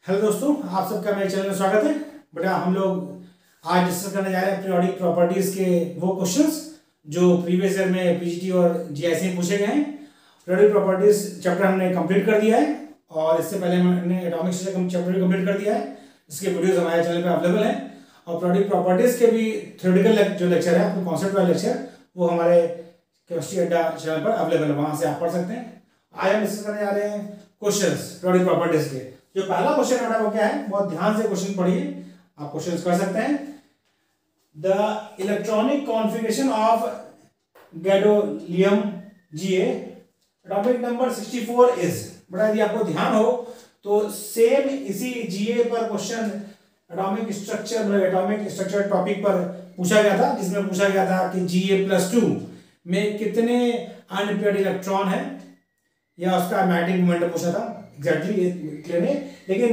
Hello दोस्तों, आप सबका मेरे चैनल में स्वागत है। बेटा हम लोग आज डिस्कस करने जा रहे हैं पीरियोडिक प्रॉपर्टीज के वो क्वेश्चंस जो प्रीवियस ईयर में पीजीटी और जीआईसी में पूछे गए हैं। पीरियोडिक प्रॉपर्टीज चैप्टर हमने कंप्लीट कर दिया है और इससे पहले हमने एटॉमिक स्ट्रक्चर चैप्टर कंप्लीट कर दिया है। इसके वीडियोज हमारे चैनल पर अवेलेबल है और पीरियोडिक प्रॉपर्टीज के भी थ्योरेटिकल जो लेक्चर है, अपने कॉन्सेप्ट वाला लेक्चर, वो हमारे केमिस्ट्री अड्डा चैनल पर अवेलेबल है, वहां से आप पढ़ सकते हैं। आज हम डिस्कस करने जा रहे हैं क्वेश्चंस पीरियोडिक प्रॉपर्टीज के। जो पहला क्वेश्चन है वो क्या है, बहुत ध्यान से क्वेश्चन पढ़िए, आप क्वेश्चन कर सकते हैं। The electronic configuration of gadolinium Ga atomic number 64 is. बड़ा यदि आपको ध्यान हो तो सेम इसी Ga पर क्वेश्चन एटॉमिक स्ट्रक्चर टॉपिक पर पूछा गया था, जिसमें पूछा गया था कि Ga+2 में कितने अनपेयर्ड इलेक्ट्रॉन है, या उसका मैग्नेटिक मोमेंट पूछा था। एग्जैक्टली क्लियर नहीं, लेकिन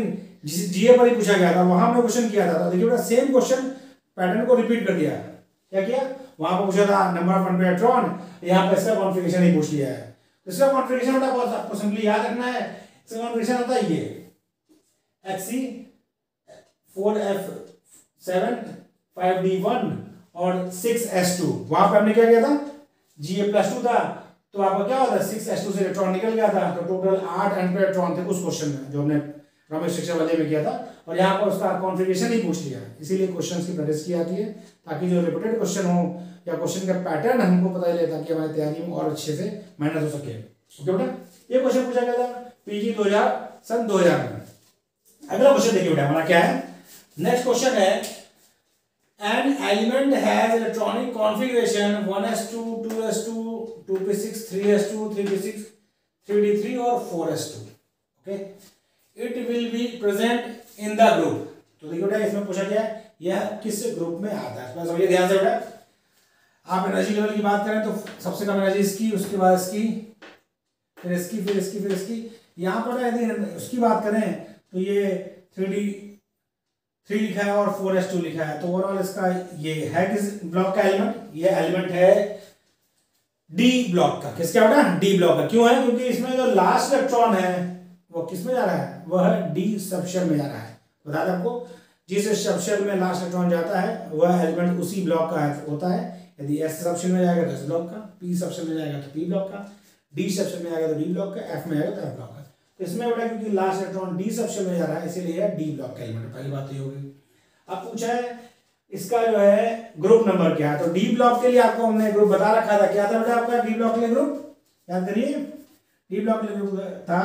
Ga पर ही पूछा गया था, वहां हमने क्वेश्चन किया था। तो देखिए बेटा सेम क्वेश्चन पैटर्न को रिपीट कर दिया। क्या किया, वहां पर पूछा था नंबर ऑफ अनपेयर्ड इलेक्ट्रॉन, यहाँ पर इसका कॉन्फ़िगरेशन ही पूछ लिया है। इसका कॉन्फ़िगरेशन बेटा बहुत आपको सिंपली याद रखना है। इसका कॉन्फ़िगरेशन होता है ये Xe4f7 5d1 और 6s2। वहां पर हमने क्या किया था, Ga+2 था तो आपका क्या होता है 6s2 से इलेक्ट्रॉन निकल गया था, तो टोटल 8 अनपेयर्ड इलेक्ट्रॉन थे उस क्वेश्चन में जो हमने एटॉमिक स्ट्रक्चर वाले में किया था। और यहाँ पर उसका कॉन्फ़िगरेशन ही पूछ लिया, इसीलिए क्वेश्चंस की प्रैक्टिस की जाती है ताकि जो रिपीटेड क्वेश्चन हो या क्वेश्चन का पैटर्न हमको पता चले, ताकि हमारी तैयारी में और अच्छे से मेहनत हो सके। ओके बेटा, ये क्वेश्चन पूछा गया था पीजी 2000 में। अगला क्वेश्चन देखिए बेटा हमारा क्या है। नेक्स्ट क्वेश्चन है, an element has electronic configuration 1s2 2s2 2p6 3s2 3p6 3d3 और 4s2। Okay, it will be present in the group। तो देखिए बेटा इसमें पूछा गया है यह किस ग्रुप में आता है। बस समझिए ध्यान से बेटा, आप एनर्जी लेवल की बात करें तो सबसे कम एनर्जी इसकी, उसके बाद इसकी, फिर इसकी, फिर इसकी, फिर इसकी। यहाँ पर यदि उसकी बात करें तो ये 3d3 लिखा है और 4s2 लिखा है, तो ओवरऑल इसका ये है किस ब्लॉक का एलिमेंट, ये एलिमेंट है डी ब्लॉक का। किसका बेटा, डी ब्लॉक का। क्यों है, क्योंकि इसमें जो लास्ट इलेक्ट्रॉन है वो किस में जा रहा है, वह डी सबशेल में जा रहा है। बता दें आपको, जिस सबशेल में लास्ट इलेक्ट्रॉन जाता है वह एलिमेंट उसी ब्लॉक का होता है। यदि एस सबशेल में जाएगा तो एस ब्लॉक का, पी सबशेल में जाएगा तो पी ब्लॉक का, डी सबशेल में जाएगा तो डी ब्लॉक का, एफ में जाएगा तो एफ ब्लॉक का। तो इसमें बेटा क्योंकि लास्ट इलेक्ट्रॉन डी सबशेल में जा रहा है इसीलिए डी ब्लॉक का एलिमेंट। पहली बात ये होगी। अब पूछा है इसका जो है ग्रुप नंबर क्या है, तो डी ब्लॉक के लिए आपको हमने ग्रुप बता रखा था। क्या था बेटा आपका डी ब्लॉक के लिए ग्रुप, याद करिए। डी ब्लॉक के लिए ग्रुप था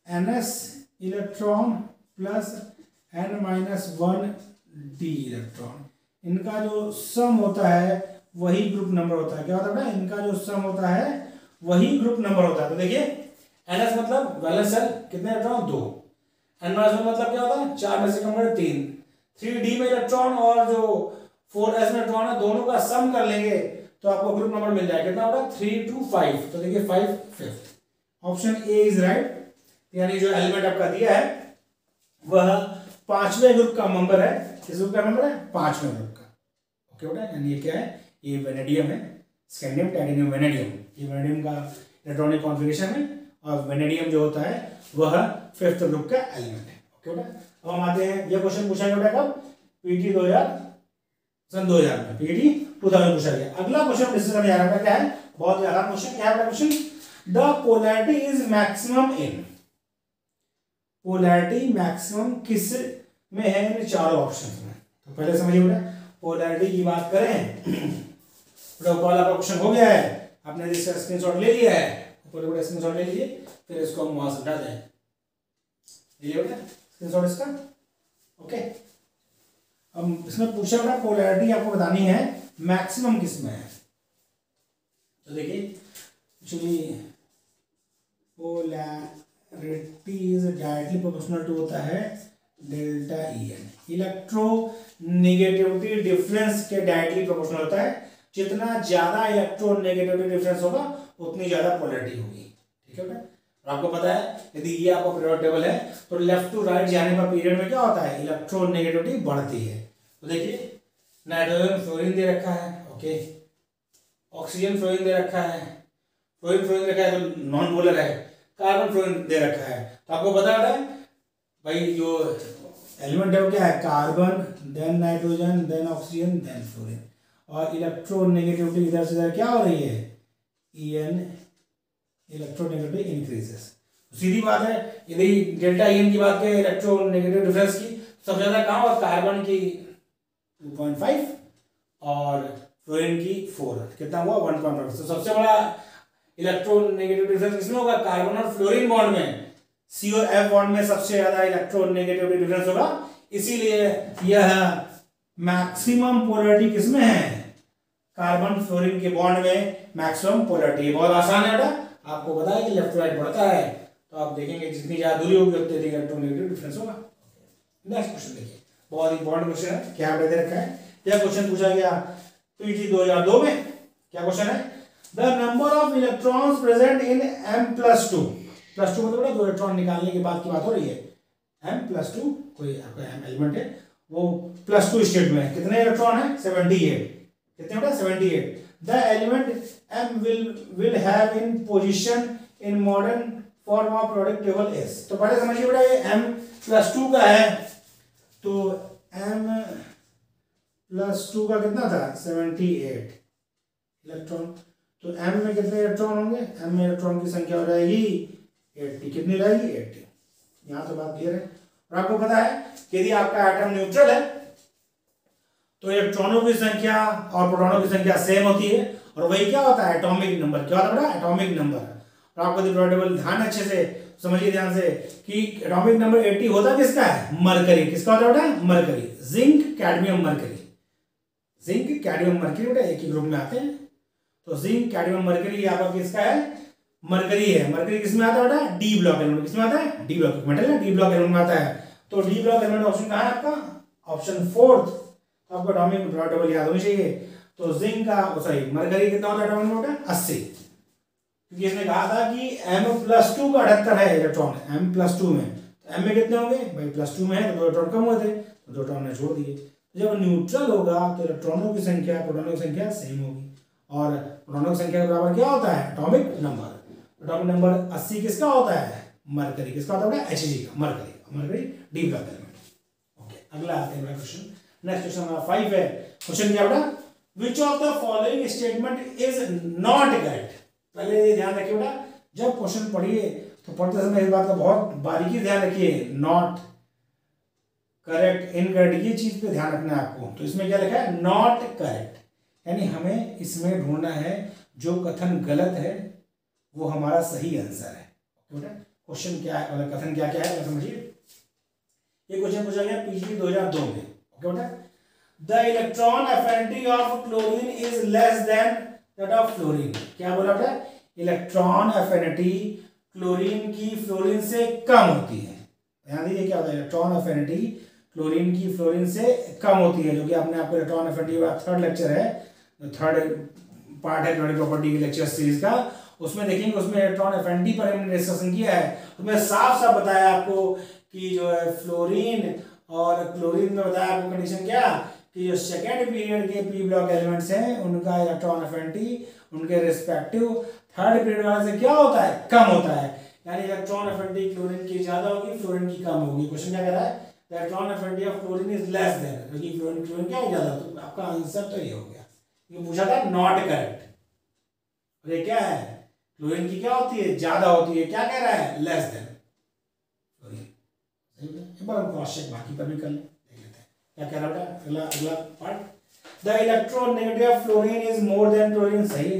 ns electron plus n-1 d electron. इनका जो सम होता है वही ग्रुप नंबर होता है। क्या होता है बेटा, इनका जो सम होता है वही ग्रुप नंबर होता है। तो देखिए ns मतलब वैलेंस शेल कितने इलेक्ट्रॉन, 2। n-1 मतलब क्या होता है 4 में से कम कर 3। 3d में इलेक्ट्रॉन और जो 4s में इलेक्ट्रॉन है दोनों का सम कर लेंगे तो आपको ग्रुप नंबर मिल जाएगा। कितना होगा 3 to 5। तो देखिए 5 5th option A is right. यानी जो एलिमेंट आपका दिया है वह 5वें ग्रुप का मेंबर है। किस ग्रुप का मेंबर है, 5वें ग्रुप का। ओके बेटा, यानी ये क्या है, ये वेनेडियम है, स्कैंडियम टाइटेनियम वेनेडियम। ये वेनेडियम का इलेक्ट्रॉनिक कॉन्फ़िगरेशन है और वेनेडियम जो होता है वह 5th ग्रुप का एलिमेंट है। ओके बेटा, अब हम आते हैं, ये क्वेश्चन पूछा गया बेटा कब, पीटी 2000 में, पीटी 2000 पूछा गया। अगला क्वेश्चन डिस्कस करने जा रहा है, क्या है, बहुत ही आसान क्वेश्चन। क्या है question, the polarity is maximum in. Polarity maximum किस में है इन चारों ऑप्शंस में। तो पहले समझिए बेटा, पोलैरिटी की बात करें तो कॉल आपका क्वेश्चन हो गया है, आपने इसका स्क्रीनशॉट ले लिया है, पूरे पूरे स्क्रीनशॉट ले लीजिए, फिर इसको हम वहां से हटा दें। ये बेटा स्क्रीनशॉट इसका। ओके, अब इसमें पूछा बेटा पोलैरिटी आपको बतानी है मैक्सिमम किस में है। तो देखिए actually polarity is directly proportional to होता है डेल्टा En। इलेक्ट्रोनेगेटिविटी डिफरेंस के डायरेक्टली प्रोपोर्शनल होता है। जितना ज्यादा इलेक्ट्रोनेगेटिविटी डिफरेंस होगा उतनी ज्यादा पोलैरिटी होगी। ठीक है बेटा, और आपको पता है यदि ये आपका पीरियोडिक टेबल है तो लेफ्ट टू राइट जाने पर पीरियड में क्या होता है, इलेक्ट्रोनेगेटिविटी बढ़ती है। तो देखिए नाइट्रोजन फ्लोरीन दे रखा है, ओके, ऑक्सीजन फ्लोरीन दे रखा है, फ्लोरीन दे रखा है तो नॉन पोलर है, कार्बन फ्लोरीन दे रखा है। तो आपको पता है भाई जो एलिमेंट है वो क्या है, carbon, then nitrogen, then oxygen, then fluorine, और इलेक्ट्रोनेगेटिविटी इधर से इधर क्या हो रही है, En, इलेक्ट्रोनेगेटिविटी इंक्रीजेस। सीधी बात है, यदि डेल्टा En की बात करें इलेक्ट्रोनेगेटिव डिफरेंस की, सबसे ज्यादा कहाँ हुआ, कार्बन की 2.5 और फ्लोरीन की 4, कितना हुआ 1.5। तो सबसे बड़ा इलेक्ट्रोनेगेटिव डिफरेंस किसमें होगा, कार्बन और फ्लोरीन बॉन्ड में, C और F बॉन्ड में सबसे ज्यादा इलेक्ट्रोनेगेटिविटी डिफरेंस होगा, इसीलिए यह मैक्सिमम पोलैरिटी किसमें है, कार्बन फ्लोरीन के बॉन्ड में मैक्सिमम पोलैरिटी। बहुत आसान है बेटा, आपको पता है कि लेफ्ट राइट बढ़ता है, तो आप देखेंगे जितनी ज्यादा दूरी होगी उतनी अधिक इलेक्ट्रोनेगेटिव डिफरेंस होगा। नेक्स्ट क्वेश्चन देखिए, बहुत इंपॉर्टेंट क्वेश्चन है, क्या दे रखा है, यह क्वेश्चन पूछा गया पीजी 2002 में। क्या क्वेश्चन है, the number of electrons present in M+2, plus 2 मतलब 2 इलेक्ट्रॉन निकालने के बाद की बात हो रही है, M+2 कोई आपका M एलिमेंट है, वो +2 स्टेट में है, कितने इलेक्ट्रॉन है 78, कितने बेटा 78। The element M will have in position in modern form of periodic table S। तो पहले समझिए बेटा ये M+2 का है, तो M+2 का कितना था 78 इलेक्ट्रॉन, तो M में कितने इलेक्ट्रॉन होंगे, M में इलेक्ट्रॉन की संख्या हो जाएगी 80, कितनी रहेगी 80। यहाँ तो बात क्लियर है। और आपको पता है कि यदि आपका एटम न्यूट्रल है तो इलेक्ट्रॉनों की संख्या और प्रोटॉनों की संख्या सेम होती है, और वही क्या होता है, एटॉमिक नंबर। क्या होता है बेटा, एटॉमिक नंबर। और आपको टेबल ध्यान अच्छे से समझिए ध्यान से कि एटॉमिक नंबर 80 होता किसका है, मरकरी। किसका होता है बेटा, mercury. Zinc, cadmium, mercury, zinc, cadmium, mercury बेटा एक ही ग्रुप में आते हैं, तो जिंक, कैडमियम, मरकरी यहाँ पर किसका है, मरकरी है। मरकरी किसमें आता है बेटा, डी ब्लॉक एलिमेंट। किसमें आता है, डी ब्लॉक मेटल है, डी ब्लॉक एलिमेंट में आता है। तो डी ब्लॉक एलिमेंट ऑप्शन कहाँ है आपका, ऑप्शन 4। तो आपको एटॉमिक टेबल याद होनी चाहिए। तो जिंक का सॉरी मरकरी कितना होता है एटॉमिक नंबर 80, क्योंकि इसने कहा था कि M+2 का 78 है इलेक्ट्रॉन, M+2 में, तो M में कितने होंगे भाई, +2 में है तो 2 इलेक्ट्रॉन कम हुए थे, तो 2 इलेक्ट्रॉन ने छोड़ दिए। तो जब न्यूट्रल होगा तो इलेक्ट्रॉनों की संख्या प्रोटॉनों की संख्या सेम होगी, और प्रोटॉनों की संख्या के बराबर क्या होता है, एटॉमिक नंबर। एटॉमिक नंबर 80 किसका होता है, मरकरी। किसका होता है, Hg का, mercury, mercury D block element. Okay, अगला आते हैं क्वेश्चन। नेक्स्ट क्वेश्चन नंबर 5 है। क्वेश्चन क्या बेटा, which of the following statement is not correct. पहले ये ध्यान रखिए बेटा, जब क्वेश्चन पढ़िए तो पढ़ते समय इस बात का बहुत बारीकी ध्यान रखिए, नॉट करेक्ट, इनकरेक्ट, ये चीज पे ध्यान रखना है आपको। तो इसमें क्या लिखा है, नॉट करेक्ट, यानी हमें इसमें ढूंढना है जो कथन गलत है वो हमारा सही आंसर है। बेटा क्वेश्चन क्या है, मतलब कथन क्या क्या है समझिए। ये क्वेश्चन पूछा गया पीजी 2002 में। ओके बेटा, the electron affinity of chlorine is less than that of fluorine. क्या बोला बेटा, इलेक्ट्रॉन एफिनिटी क्लोरीन की फ्लोरीन से कम होती है। ध्यान दीजिए क्या होता है, इलेक्ट्रॉन एफिनिटी क्लोरीन की फ्लोरीन से कम होती है, जो कि आपने आपको इलेक्ट्रॉन एफिनिटी का थर्ड लेक्चर है, थर्ड पार्ट है क्वांटम प्रॉपर्टी की लेक्चर सीरीज का, उसमें देखेंगे, उसमें इलेक्ट्रॉन एफिनिटी पर हमने डिस्कशन किया है। उसमें साफ साफ बताया आपको कि जो है फ्लोरीन और क्लोरीन में बताया आपको कंडीशन क्या, कि जो सेकेंड पीरियड के पी ब्लॉक एलिमेंट्स हैं उनका इलेक्ट्रॉन एफिनिटी उनके रिस्पेक्टिव थर्ड पीरियड वाले से क्या होता है, कम होता है। यानी इलेक्ट्रॉन एफिनिटी क्लोरीन की ज्यादा होगी, फ्लोरीन की कम होगी। क्वेश्चन क्या कह रहा है, electron affinity of chlorine is less than, क्योंकि फ्लोरीन क्या ज्यादा, तो आपका आंसर तो ये हो गया। ये पूछा था नॉट करेक्ट, और ये क्या है, क्लोरीन की क्या होती है, ज्यादा होती है। क्या कह रहा है, लेस देन फ्लोरीन। एक बार हम क्रॉस चेक बाकी पर भी कर लें, क्या कह रहा है अगला अगला part, the electronegativity of fluorine is more than chlorine. सही है,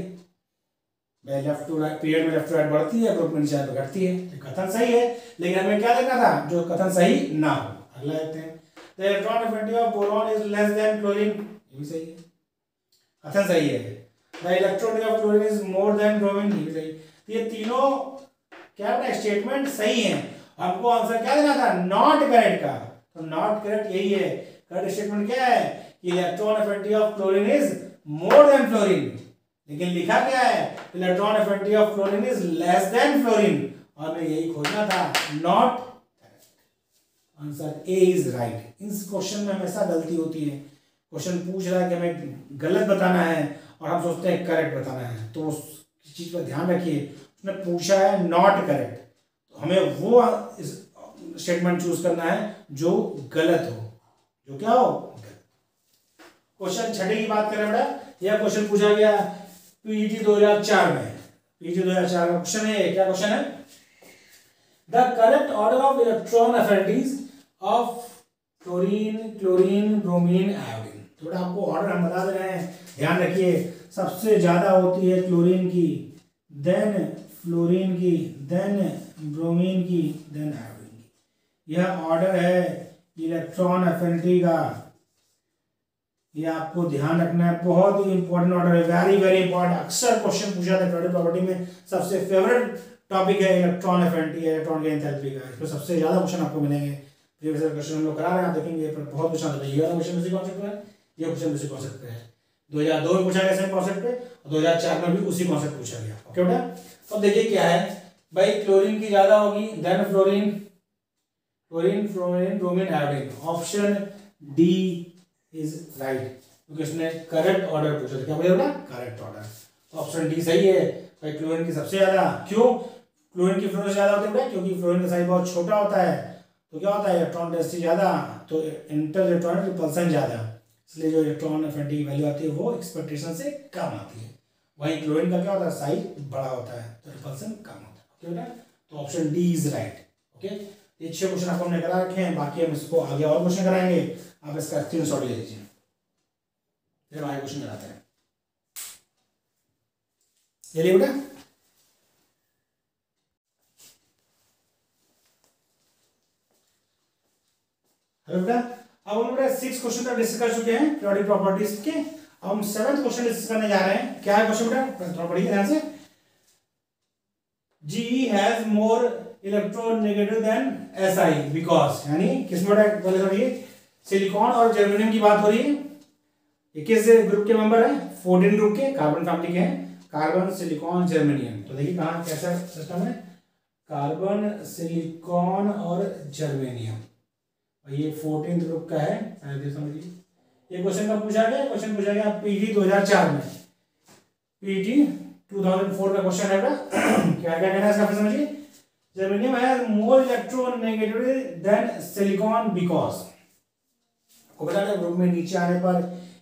लेफ्ट टू राइट पीरियड में लेफ्ट टू राइट बढ़ती है, ग्रुप में नीचे घटती है, तो कथन सही है, लेकिन हमें क्या देखना था, जो कथन सही ना हो। अगला देखते हैं, the electron affinity of boron is less than chlorine. ये भी सही है, कथन सही है। The electronegativity of chlorine is more than bromine. ये भी सही। तो ये तीनों क्या है, स्टेटमेंट सही है। हमको आंसर क्या देना था, नॉट करेक्ट का, तो नॉट करेक्ट यही है। करेक्ट स्टेटमेंट क्या है कि electron affinity of chlorine is more than fluorine, लेकिन लिखा क्या है, electron affinity of chlorine is less than fluorine, और हमें यही खोजना था, not correct. Answer A is right. इस क्वेश्चन में हमेशा गलती होती है, क्वेश्चन पूछ रहा है कि हमें गलत बताना है और हम सोचते हैं करेक्ट बताना है, तो उस चीज पर ध्यान रखिए। उसने पूछा है नॉट करेक्ट, तो हमें वो स्टेटमेंट चूज करना है जो गलत हो, जो क्या हो गलत। क्वेश्चन 6 की बात करें बेटा, यह क्वेश्चन पूछा गया पीईटी 2004 में। पीईटी 2004 का क्वेश्चन है, क्या क्वेश्चन है? The correct order of electron अफिनिटीज of chlorine, chlorine, bromine, iodine. थोड़ा आपको ऑर्डर हम बता दे रहे हैं, ध्यान रखिए। सबसे ज्यादा होती है क्लोरीन की, देन फ्लोरीन की, देन ब्रोमीन की, देन आयोडीन की। यह ऑर्डर है इलेक्ट्रॉन अफिनिटी का, ये आपको ध्यान रखना है। बहुत ही इंपॉर्टेंट ऑर्डर है, वेरी वेरी इंपॉर्टेंट। अक्सर क्वेश्चन पूछा जाता है पीरियोडिक प्रॉपर्टी में, सबसे फेवरेट टॉपिक है इलेक्ट्रॉन अफिनिटी, इलेक्ट्रॉन के एंथैल्पी का। इसमें सबसे ज्यादा क्वेश्चन आपको मिलेंगे। प्रीवियस ईयर क्वेश्चन हम लोग करा रहे हैं, आप देखेंगे पर बहुत क्वेश्चन आता है। ये वाला क्वेश्चन उसी कॉन्सेप्ट पे है, ये क्वेश्चन उसी कॉन्सेप्ट पे है। 2002 में पूछा गया सेम कॉन्सेप्ट पे, और 2004 में भी उसी कॉन्सेप्ट पूछा गया। ओके बेटा, तो देखिए क्या है भाई, क्लोरीन की ज्यादा होगी, then fluorine, chlorine, fluorine, bromine, iodine. Option D is right, क्योंकि इसने करेक्ट ऑर्डर पूछा था। क्या बोले बेटा? Correct order. ऑप्शन डी सही है भाई। क्लोरीन की सबसे ज्यादा, क्यों क्लोरीन की फ्लोरीन ज्यादा होती है बेटा? क्योंकि फ्लोरीन का साइज बहुत छोटा होता है, तो क्या होता है इलेक्ट्रॉन डेंसिटी ज्यादा, तो इंटर इलेक्ट्रॉन रिपल्सन ज्यादा, इसलिए जो इलेक्ट्रॉन अफिनिटी की वैल्यू आती है वो एक्सपेक्टेशन से कम आती है। वहीं क्लोरीन का क्या होता है, साइज बड़ा होता है, तो रिपल्सन कम होता है। ओके बेटा, तो option D is right. Okay, ये 6 क्वेश्चन आपको हमने करा रखे हैं, बाकी हम इसको आगे और क्वेश्चन कराएंगे, आप इसका स्क्रीनशॉट ले लीजिए, फिर आगे क्वेश्चन कराते हैं। चलिए बेटा, हेलो बेटा, अब हम बेटा 6 क्वेश्चन तक डिस्कस कर चुके हैं पीरियोडिक प्रॉपर्टीज के। अब हम 7th क्वेश्चन डिस्कस करने जा रहे हैं। क्या है क्वेश्चन बेटा? थोड़ा पढ़िए ध्यान से। Ge has more electronegative than Si because, यानी किसमें बेटा पहले समझिए, सिलिकॉन और जर्मेनियम की बात हो रही है। ये किस ग्रुप के मेंबर है? 14 ग्रुप के कार्बन फैमिली के हैं, कार्बन, सिलिकॉन, जर्मेनियम। तो देखिए कहाँ कैसा सिस्टम है, कार्बन, सिलिकॉन और जर्मेनियम, और ये 14th ग्रुप का है। समझिए ये क्वेश्चन का पूछा गया, क्वेश्चन पूछा गया पीटी 2004 में, पीटी 2004 का क्वेश्चन है बेटा। क्या क्या कहना है इसका, समझिए। Germanium has more electronegativity than silicon because, आपको बता दें ग्रुप में नीचे आने पर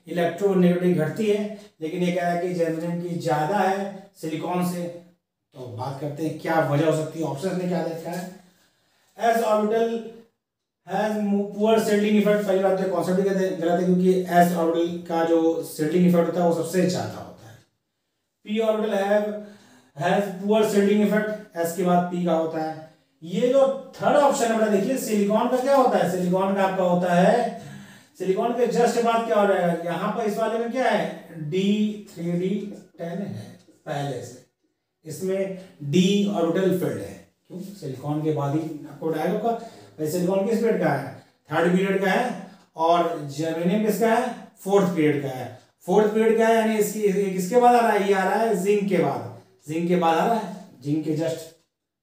इलेक्ट्रोनेगेटिविटी घटती है, लेकिन ये कह रहा है कि जर्मेनियम की ज्यादा है सिलिकॉन से। तो बात करते हैं क्या वजह हो सकती है। ऑप्शन में क्या देखा है, S orbital has poor settling effect. पहली बात तो कॉन्सेप्ट ही गलत है, क्योंकि एस ऑर्बिटल का जो सेटलिंग इफेक्ट होता है वो सबसे ज्यादा होता है। P orbital has poor settling effect, S के बाद पी का होता है। ये जो थर्ड ऑप्शन है बेटा, देखिए सिलिकॉन का क्या होता है, सिलिकॉन का आपका होता है, सिलिकॉन के जस्ट बाद क्या हो रहा है, यहाँ पर इस वाले में क्या है, D3D10 है पहले से, इसमें डी ऑर्बिटल फील्ड है। क्यों? सिलिकॉन के बाद ही आपको डायलॉग का भाई, सिलिकॉन किस पीरियड का है, 3rd पीरियड का है, और जर्मेनियम किसका है, 4th पीरियड का है। 4th पीरियड का है, यानी किसके बाद आ रहा है, ये आ रहा है जिंक के बाद, जिंक के बाद आ रहा है, जिंक के जस्ट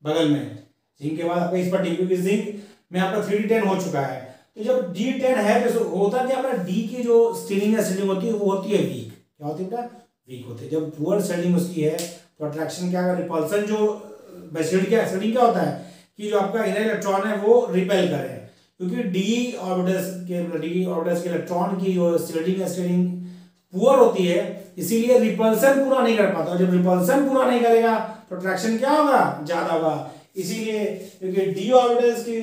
बगल में, जिंक के बाद आपका इस पर डी, क्योंकि जिंक में आपका 3D10 हो चुका है। तो जब D10 है तो होता क्या अपना, डी की जो स्टीलिंग या सेलिंग होती है वो होती है वीक। क्या होती है बेटा? वीक होती है। जब पुअर सेलिंग उसकी है तो अट्रैक्शन क्या, रिपल्सन जो सेलिंग क्या होता है कि जो आपका इनर इलेक्ट्रॉन है वो रिपेल करे, क्योंकि डी ऑर्बिटल्स के इलेक्ट्रॉन की जो स्टेलिंग पुअर होती है, इसीलिए रिपल्सन पूरा नहीं कर पाता। जब रिपल्सन पूरा नहीं करेगा तो अट्रैक्शन क्या होगा, ज्यादा होगा। इसीलिए क्योंकि डी ऑर्बिटल्स की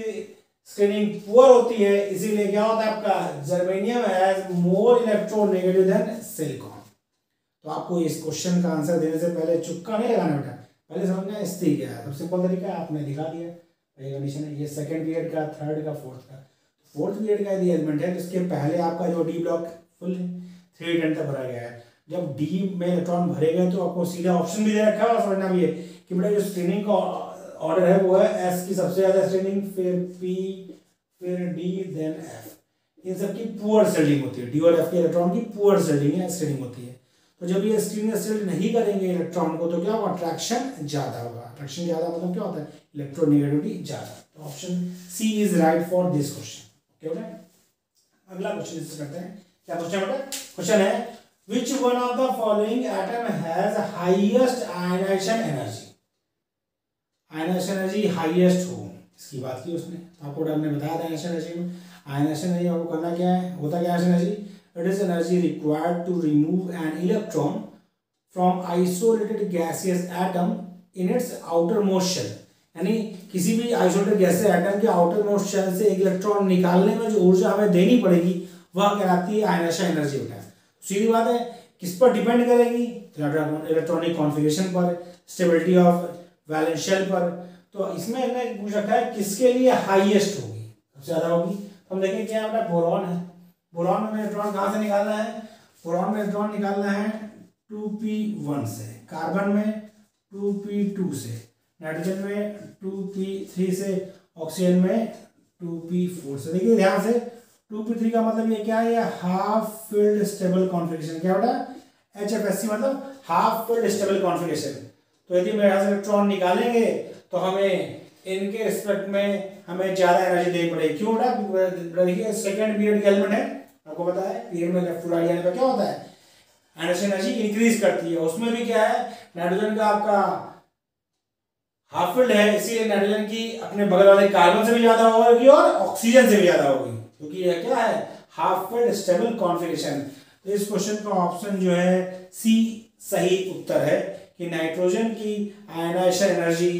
स्टेलिंग पुअर होती है, इसीलिए क्या होता है आपका, germanium has more electronegative than silicon. तो आपको इस क्वेश्चन का आंसर देने से पहले चुक्का नहीं लगाना बेटा, पहले समझना स्थिति क्या है। सबसे सिंपल तरीका है, आपने दिखा दिया ये कंडीशन है, ये 2nd पीरियड का, 3rd का, 4th का। 4th पीरियड का यदि एलिमेंट है तो इसके पहले आपका जो डी ब्लॉक फुल है, 3D10 तक भरा गया है। जब डी में इलेक्ट्रॉन भरे गए तो आपको सीधा ऑप्शन भी दे रखा है, और समझना भी है कि बेटा जो स्ट्रेनिंग का ऑर्डर है वो है एस की सबसे ज्यादा स्ट्रेनिंग, फिर पी, फिर डी, देन एफ। इन सब की पुअर सेलिंग होती है, डी और एफ के इलेक्ट्रॉन की पुअर सेलिंग होती है। तो जब ये स्टील नहीं करेंगे इलेक्ट्रॉन को तो क्या होगा, अट्रैक्शन ज्यादा होगा। अट्रैक्शन ज्यादा मतलब क्या होता है, इलेक्ट्रोनेगेटिविटी ज्यादा। तो option C is right for this question. Okay बेटा, अगला क्वेश्चन डिस्कस करते हैं। क्या क्वेश्चन बेटा? क्वेश्चन है which one of the following atom has highest ionization energy. Ionization energy highest हो, इसकी बात की उसने, आपको हमने बताया था आयनाइजेशन एनर्जी में। आयनाइजेशन एनर्जी आपको करना क्या है, होता क्या है energy, it is energy required to remove an electron from isolated gaseous atom in its outermost shell, यानी किसी भी आइसोलेटेड गैसियस एटम के आउटर मोस्ट शेल से एक इलेक्ट्रॉन निकालने में जो ऊर्जा हमें देनी पड़ेगी वह कहलाती है आयनाइजेशन एनर्जी बेटा। सीधी बात है, किस पर डिपेंड करेगी, इलेक्ट्रॉनिक कॉन्फ़िगरेशन पर, स्टेबिलिटी ऑफ वैलेंस शेल पर। तो इसमें हमने पूछ रखा है किसके लिए हाईएस्ट होगी, सबसे ज्यादा होगी। तो हम देखें क्या बेटा, बोरॉन है, बोरॉन में इलेक्ट्रॉन कहाँ से निकालना है, बोरॉन में इलेक्ट्रॉन निकालना है 2p1 से, कार्बन में 2p2 से, नाइट्रोजन में 2p3 से, ऑक्सीजन में 2p4 से। देखिए ध्यान से 2p3 का मतलब ये क्या है, ये हाफ फिल्ड स्टेबल कॉन्फ़िगरेशन, क्या बेटा HFSC मतलब हाफ फिल्ड स्टेबल कॉन्फ़िगरेशन। तो यदि हम यहाँ से इलेक्ट्रॉन निकालेंगे तो हमें इनके रिस्पेक्ट में हमें ज्यादा एनर्जी देनी पड़ेगी। क्यों बेटा, देखिए सेकंड पीरियड के एलिमेंट है, आपको पता है पीरियड में लेफ्ट टू राइट जाने पर क्या होता है, एनर्जी इंक्रीज करती है। उसमें भी क्या है, नाइट्रोजन का आपका हाफ फील्ड है, इसीलिए नाइट्रोजन की अपने बगल वाले कार्बन से भी ज्यादा होगी और ऑक्सीजन से भी ज्यादा होगी, क्योंकि यह क्या है, हाफ फील्ड स्टेबल कॉन्फ़िगरेशन। तो इस क्वेश्चन का ऑप्शन जो है सी सही उत्तर है कि नाइट्रोजन की आयनाइजेशन एनर्जी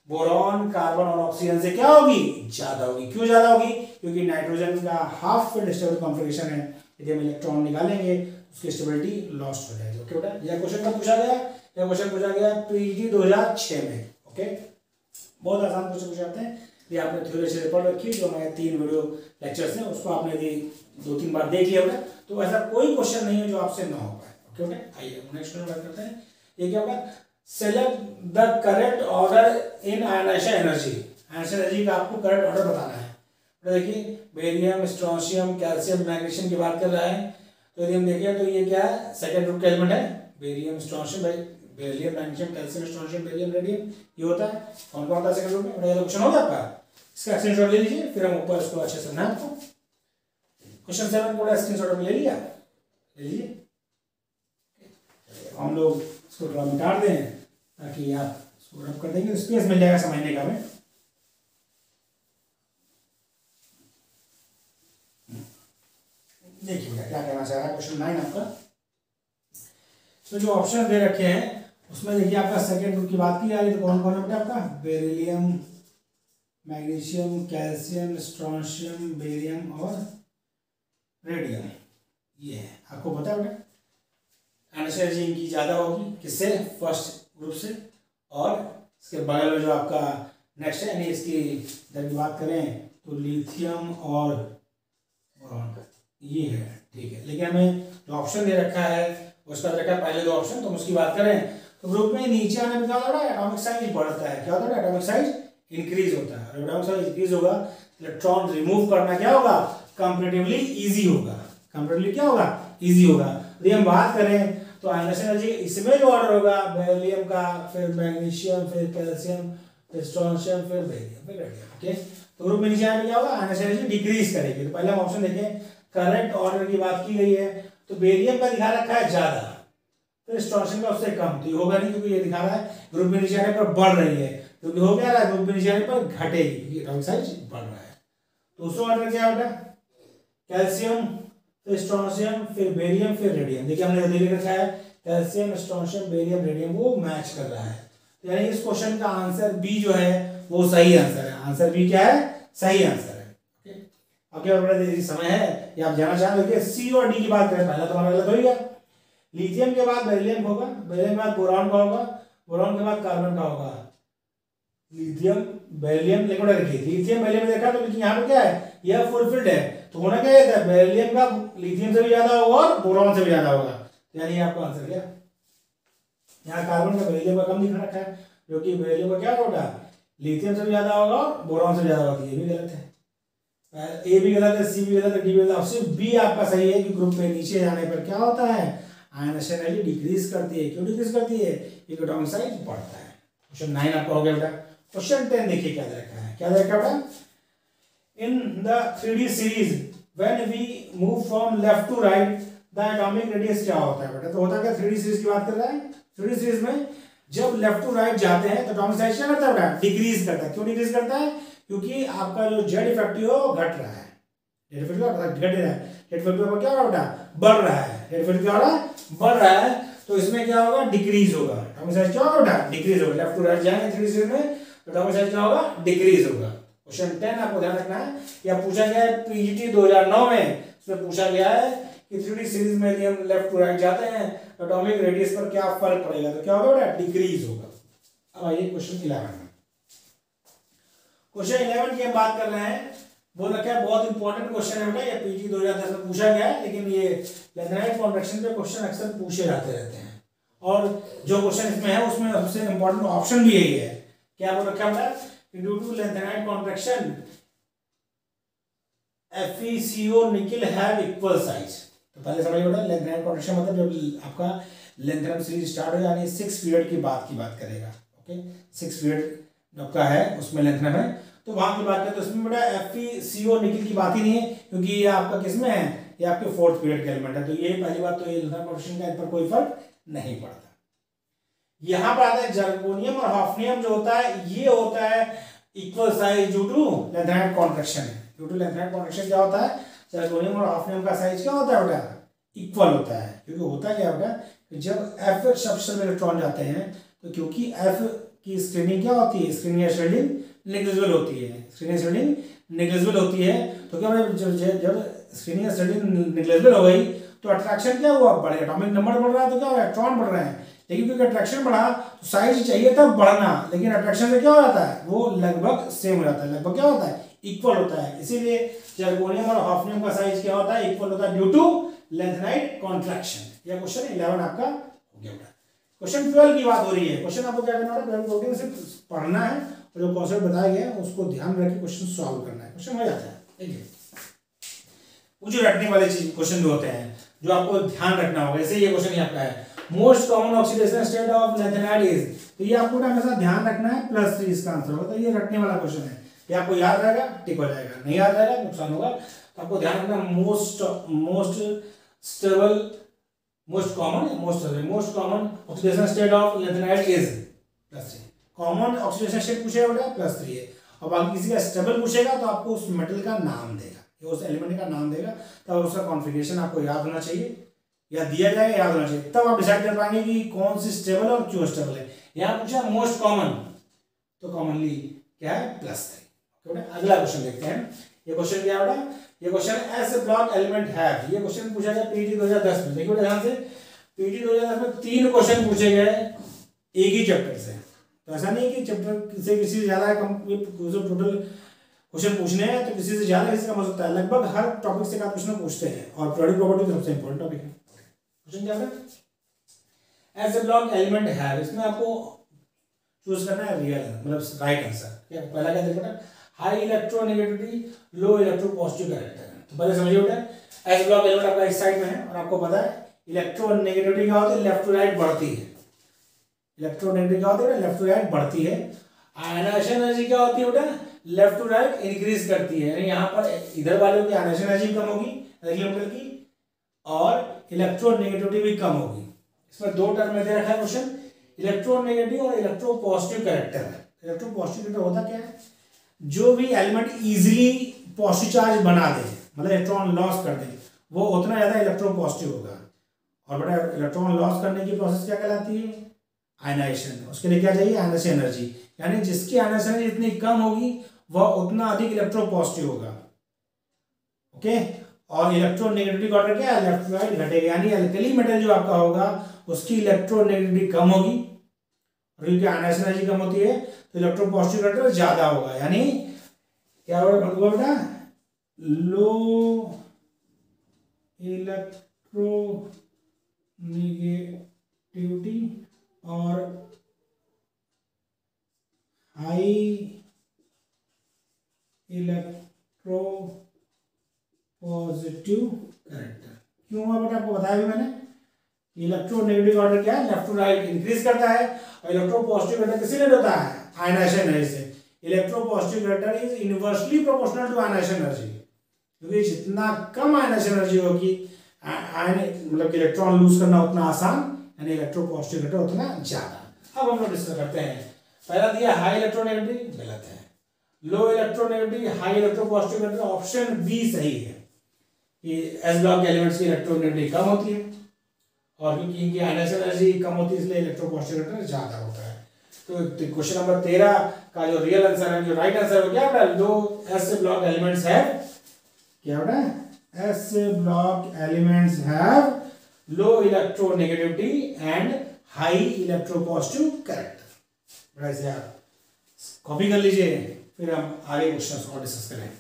बोरॉन, कार्बन और ऑक्सीजन से क्या होगी, ज्यादा होगी। क्यों ज्यादा होगी, क्योंकि नाइट्रोजन का हाफ फील्ड स्टेबल कॉन्फ़िगरेशन है, यदि हम इलेक्ट्रॉन निकालेंगे उसकी स्टेबिलिटी लॉस्ट हो जाएगी। ओके बेटा, यह क्वेश्चन का पूछा गया, यह क्वेश्चन पूछा गया पीजी 2006 में। ओके, बहुत आसान क्वेश्चन पूछे जाते हैं। ये आपने थ्योरी से पढ़ रखी, जो हमारे 3 वीडियो लेक्चर्स हैं उसको आपने यदि 2-3 बार देख लिया बेटा, तो ऐसा कोई क्वेश्चन नहीं है जो आपसे ना हो पाए। ओके बेटा, आइए नेक्स्ट क्वेश्चन बात करते हैं। ये क्या होगा, select the correct order in ionization energy. Ionization energy का आपको करेक्ट ऑर्डर बताना है। तो देखिए बेरियम, स्ट्रोंशियम, कैल्शियम, मैग्नीशियम की बात कर रहा है। तो यदि हम देखें तो ये क्या है, सेकंड ग्रुप का एलिमेंट है, barium, strontium, beryllium, magnesium, calcium, strontium, barium, radium, ये होता है। कौन कौन होता है सेकंड ग्रुप में, ये क्वेश्चन हो गया आपका, इसका स्क्रीनशॉट ले लीजिए, फिर हम ऊपर इसको अच्छे से समझाएं आपको। क्वेश्चन 7 को स्क्रीनशॉट में ले लिया, ले लीजिए। हम लोग इसको थोड़ा मिटा दें ताकि आप इसको रब कर देंगे, स्पेस मिल जाएगा समझने का हमें। देखिए भैया क्या कहना चाह रहा है क्वेश्चन 9 आपका। तो जो ऑप्शन दे रखे हैं उसमें देखिए आपका सेकंड ग्रुप की बात की जा रही है, तो कौन कौन है बेटा आपका, beryllium, magnesium, calcium, strontium, barium और रेडियम। ये है, आपको पता है बेटा एनर्जी इनकी ज़्यादा होगी किससे, फर्स्ट ग्रुप से, और इसके बगल में जो आपका नेक्स्ट है, यानी इसकी इधर की बात करें तो लिथियम और बोरॉन, ये है। ठीक है, लेकिन हमें जो ऑप्शन दे रखा है उसका रखा है पहले 2 ऑप्शन, तो उसकी बात करें तो ग्रुप में नीचे आने में क्या होता है, एटॉमिक साइज बढ़ता है। क्या होता है, एटॉमिक साइज इंक्रीज होता है। एटॉमिक साइज इंक्रीज होगा, इलेक्ट्रॉन रिमूव करना क्या होगा, कंपैरेटिवली इजी होगा। कंपैरेटिवली क्या होगा, इजी होगा। यदि हम बात करें तो आयनाइजेशन एनर्जी इसमें जो ऑर्डर होगा, बेरिलियम का, फिर मैग्नीशियम, फिर कैल्शियम, फिर स्ट्रोंशियम, फिर बेरियम, फिर रेडियम। ओके, तो ग्रुप में नीचे आने में क्या होगा, आयनाइजेशन एनर्जी डिक्रीज करेगी। तो पहले हम ऑप्शन देखें, करेक्ट ऑर्डर की बात की गई है, तो बेरियम का दिखा रखा है ज्यादा, फिर स्ट्रोंशियम का उससे कम, तो ये होगा नहीं, क्योंकि ये दिखा रहा है ग्रुप में नीचे आने पर बढ़ रही है, क्योंकि हो क्या रहा है, ग्रुप में नीचे आने पर घटेगी क्योंकि एटॉमिक साइज बढ़ रहा है। दूसरा ऑर्डर क्या बेटा, कैल्शियम, फिर स्ट्रोंशियम, फिर बेरियम, फिर रेडियम। देखिए हमने लिख रखा है कैल्शियम, स्ट्रोंशियम, बेरियम, रेडियम, वो मैच कर रहा है। तो यानी इस क्वेश्चन का आंसर बी जो है वो सही आंसर है। आंसर बी क्या है, सही आंसर है। ओके, अब क्या बड़ा समय है या आप जाना चाह रहे, सी और डी की बात करें, पहला तो हमारा गलत हो गया। लिथियम के बाद बेरिलियम होगा, बेरिलियम के बाद बोरॉन का होगा, बोरॉन के बाद कार्बन का होगा। लिथियम, बेरिलियम, लेकिन देखिए लिथियम बेरिलियम देखा तो, लेकिन यहाँ पे क्या है, यह फुलफिल्ड है, तो होना क्या है, बेरिलियम का लिथियम से भी ज्यादा होगा और बोरॉन से भी ज्यादा होगा, यानी आपका आंसर क्या, यहाँ कार्बन का बेरिलियम का कम दिखा रखा है, जो कि बेरिलियम का क्या होगा, लिथियम से भी ज्यादा होगा और बोरॉन से भी ज्यादा होगा। ये भी गलत है, ए भी गलत है, सी भी गलत है, डी भी गलत है। सिर्फ बी आपका सही है कि ग्रुप में नीचे जाने पर क्या होता है, आयनाइजेशन एनर्जी डिक्रीज करती है। क्यों डिक्रीज करती है, एटॉमिक साइज बढ़ता है। क्वेश्चन 9 आपका हो गया बेटा। क्वेश्चन 10 देखिए क्या दे रखा है, क्या दे रखा है बेटा, in the 3D series when we move from left to right the atomic radius क्या होता है बेटा। तो होता क्या, 3D सीरीज की बात कर रहा है। 3D सीरीज में जब लेफ्ट टू राइट जाते हैं तो एटॉमिक साइज क्या करता है बेटा, डिक्रीज करता है। क्यों डिक्रीज करता है, क्योंकि आपका जो जेड इफेक्टिव है वो घट रहा है, जेड इफेक्टिव घट रहा है, जेड इफेक्टिव क्या हो रहा है, बढ़ रहा है, जेड इफेक्टिव क्या हो रहा है, बढ़ रहा है। तो इसमें क्या होगा, डिक्रीज होगा, एटॉमिक साइज क्या होगा, डिक्रीज होगा। लेफ्ट टू राइट जाएंगे 3D सीरीज में तो एटॉमिक साइज क्या होगा, डिक्रीज होगा। क्वेश्चन 10 आपको ध्यान रखना है, या पूछा गया है पीजीटी 2009 में, इसमें पूछा गया है कि 3D सीरीज में यदि हम लेफ्ट टू राइट जाते हैं तो एटॉमिक रेडियस पर क्या फर्क पड़ेगा, तो क्या होगा, डिक्रीज होगा। अब आइए क्वेश्चन 11 में। क्वेश्चन 11 की हम बात कर रहे हैं, बोल रखा है बहुत इंपॉर्टेंट क्वेश्चन है बेटा, ये पीजी 2010 में पूछा गया है, लेकिन ये लैथेनाइट कॉन्ट्रैक्शन पे क्वेश्चन अक्सर पूछे जाते रहते हैं। और जो क्वेश्चन इसमें है उसमें सबसे इंपॉर्टेंट ऑप्शन भी यही है, क्या बोल रखा है कि due to lanthanide contraction FeCO nickel have equal size. तो पहले समझिए बेटा, लैथेनाइट कॉन्ट्रैक्शन मतलब जब आपका लैथेनम सीरीज स्टार्ट हो, यानी 6 पीरियड की बात करेगा। ओके, 6 पीरियड आपका है उसमें लैथेनम है, तो वहां की बात करें तो उसमें बेटा FeCO निकिल की बात ही नहीं है, क्योंकि ये आपका किसमें है, ये आपके 4th पीरियड का एलिमेंट है। तो ये पहली बात, तो ये लैथेनाइट कॉन्ट्रैक्शन का इन पर कोई फर्क नहीं पड़ता। यहाँ पर आता है जर्गोनियम और हॉफनियम जो होता है, ये होता है equal size due to lanthanide contraction. Due to lanthanide contraction क्या होता है, जर्गोनियम और हॉफनियम का साइज क्या होता है बेटा, इक्वल होता है। क्योंकि होता क्या बेटा, जब F सबशेल में इलेक्ट्रॉन जाते हैं तो क्योंकि F की स्क्रीनिंग क्या होती है, स्क्रीनिंग या शेडिंग नेग्लिजिबल होती है, स्क्रीनिंग शेडिंग नेग्लिजिबल होती है। तो क्या जब स्क्रीनिंग या शेडिंग नेग्लिजिबल हो गई तो अट्रैक्शन क्या हुआ, बढ़े, एटॉमिक नंबर बढ़ रहा है तो क्या हो रहा है, इलेक्ट्रॉन बढ़ रहे हैं। लेकिन क्योंकि अट्रैक्शन बढ़ा तो साइज चाहिए था बढ़ना, लेकिन अट्रैक्शन से क्या हो जाता है, वो लगभग सेम हो जाता है, लगभग क्या होता है, इक्वल होता है। इसीलिए जर्गोनियम और हॉफनियम का साइज क्या होता है, इक्वल होता है ड्यू टू लैथेनाइट कॉन्ट्रैक्शन। यह क्वेश्चन 11 आपका हो गया बेटा। क्वेश्चन 12 की बात हो रही है। क्वेश्चन आपको क्या करना है, 12 प्रोटीन सिर्फ पढ़ना है और जो कॉन्सेप्ट बताया गया है उसको ध्यान रख के क्वेश्चन सॉल्व करना है। क्वेश्चन हो जाता है, ठीक है। कुछ रटने वाले चीज क्वेश्चन भी होते हैं जो आपको ध्यान रखना होगा। जैसे ये क्वेश्चन आपका है, most common oxidation state of lanthanide is, तो ये आपको हमेशा ध्यान रखना है, +3 इसका आंसर होगा। तो ये रटने वाला क्वेश्चन है, ये आपको याद रहेगा, टिक हो जाएगा, नहीं याद रहेगा नुकसान होगा। तो आपको ध्यान रखना, most stable, most common oxidation state of lanthanide is +3। Common oxidation state पूछेगा बेटा +3 है, और बाकी किसी का स्टेबल पूछेगा तो आपको उस मेटल का नाम देगा, उस एलिमेंट का नाम देगा, तब उसका कॉन्फ़िगरेशन आपको याद होना चाहिए, या दिया जाएगा, याद होना चाहिए, तब आप डिसाइड कर पाएंगे कि कौन सी स्टेबल और क्यों स्टेबल है। यहाँ पूछा मोस्ट कॉमन, तो कॉमनली क्या है, +3। अगला क्वेश्चन देखते हैं। ये क्वेश्चन क्या बेटा, ये क्वेश्चन एस ब्लॉक एलिमेंट है, ये क्वेश्चन पूछा गया पीटी 2010 में। देखिए बेटा ध्यान से, पीटी 2010 में 3 क्वेश्चन पूछे गए एक ही चैप्टर से। तो ऐसा नहीं कि चैप्टर से किसी से ज्यादा टोटल क्वेश्चन पूछने हैं तो किसी से ज्यादा किसी का हो सकता है, लगभग हर टॉपिक से का क्वेश्चन पूछते हैं, और पीरियोडिक प्रॉपर्टी सबसे इंपॉर्टेंट टॉपिक है। क्वेश्चन क्या है, एस ब्लॉक एलिमेंट है, इसमें आपको चूज करना है रियल, मतलब राइट आंसर। क्या पहला क्या देखो बेटा, हाई इलेक्ट्रोनेगेटिविटी, लो इलेक्ट्रोपॉजिटिव कैरेक्टर। तो पहले समझिए बेटा, एस ब्लॉक एलिमेंट आपका इस साइड में है, और आपको पता है इलेक्ट्रोनेगेटिविटी क्या होती है, लेफ्ट टू राइट बढ़ती है। इलेक्ट्रोनेगेटिविटी क्या होती है, लेफ्ट टू राइट बढ़ती है। आयनाइजेशन एनर्जी क्या होती है बेटा, लेफ्ट टू राइट इंक्रीज करती है, यानी यहाँ पर इधर वालों की आयनाइजेशन एनर्जी कम होगी एलिमेंट की, और इलेक्ट्रोनेगेटिविटी भी कम होगी। इसमें 2 टर्म में दे रखा है क्वेश्चन, इलेक्ट्रोनेगेटिव और इलेक्ट्रोपॉजिटिव कैरेक्टर है। इलेक्ट्रोपॉजिटिव कैरेक्टर होता क्या है, जो भी एलिमेंट इजीली पॉजिटिव चार्ज बना दे, मतलब इलेक्ट्रॉन लॉस कर दे, वो उतना ज्यादा इलेक्ट्रोपॉजिटिव होगा। और बेटा इलेक्ट्रॉन लॉस करने की प्रोसेस क्या कहलाती है, आयनाइजेशन। उसके लिए क्या चाहिए, आयनाइजेशन एनर्जी, यानी जिसकी आयनाइजेशन एनर्जी जितनी कम होगी वह उतना अधिक इलेक्ट्रोपॉजिटिव होगा। ओके, और इलेक्ट्रोनेगेटिविटी का ऑर्डर क्या है, लेफ्ट राइट घटेगा, यानी अल्कली मेटल जो आपका होगा उसकी इलेक्ट्रोनेगेटिविटी कम होगी, और क्योंकि आयनाइजेशन एनर्जी कम होती है तो इलेक्ट्रोपॉजिटिव कैरेक्टर ज्यादा होगा, यानी क्या होगा बेटा, लो इलेक्ट्रोनेगेटिविटी और हाई इलेक्ट्रो पॉजिटिव कैरेक्टर। क्यों हुआ बेटा, आपको बताया भी मैंने, इलेक्ट्रोनेगेटिव ऑर्डर क्या है, लेफ्ट टू राइट इंक्रीज करता है, और इलेक्ट्रोपॉजिटिव कैरेक्टर किसी लिए होता है, आयनाइजेशन एनर्जी से। Electropositive character is inversely proportional to ionization energy, क्योंकि जितना कम आयनाइजेशन एनर्जी होगी, मतलब इलेक्ट्रॉन लूज करना उतना आसान, यानी इलेक्ट्रोपॉजिटिव कैरेक्टर उतना ज्यादा। अब हम लोग डिस्कस करते हैं। पहला दिया हाई इलेक्ट्रोनेगेटिविटी, गलत है। Low electronegativity, high electropositive, option B सही है कि एस ब्लॉक के एलिमेंट्स की इलेक्ट्रोनेगेटिविटी कम होती है और क्योंकि इनकी आयनाइजेशन एनर्जी कम होती है इसलिए इलेक्ट्रोपॉजिटिव ज्यादा होता है। तो क्वेश्चन नंबर 13 का जो रियल आंसर है, जो राइट आंसर है क्या बेटा, लो एस ब्लॉक एलिमेंट्स है क्या बेटा, S block elements have low electronegativity and high electropositive character. वैसे आप कॉपी कर लीजिए, फिर हम आगे क्वेश्चंस और डिस्कस करें।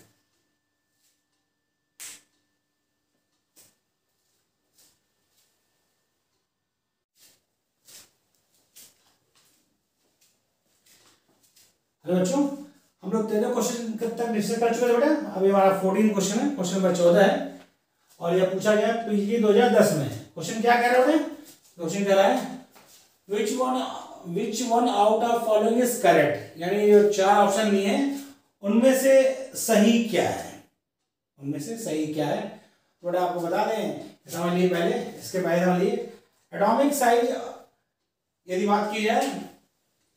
हेलो बच्चों, हम लोग 13 क्वेश्चन तक डिस्कस कर चुके हैं बेटा। अभी हमारा 14 क्वेश्चन है, क्वेश्चन नंबर 14 है और यह पूछा गया पीजी 2010 में। क्वेश्चन क्या कह रहा है बेटा, क्वेश्चन कह रहा है which one out of following is correct, यानी जो 4 ऑप्शन दिए हैं उनमें से सही क्या है, उनमें से सही क्या है। थोड़ा आपको बता दें, समझ लिए पहले, इसके पहले समझ लिए एटॉमिक साइज यदि बात की जाए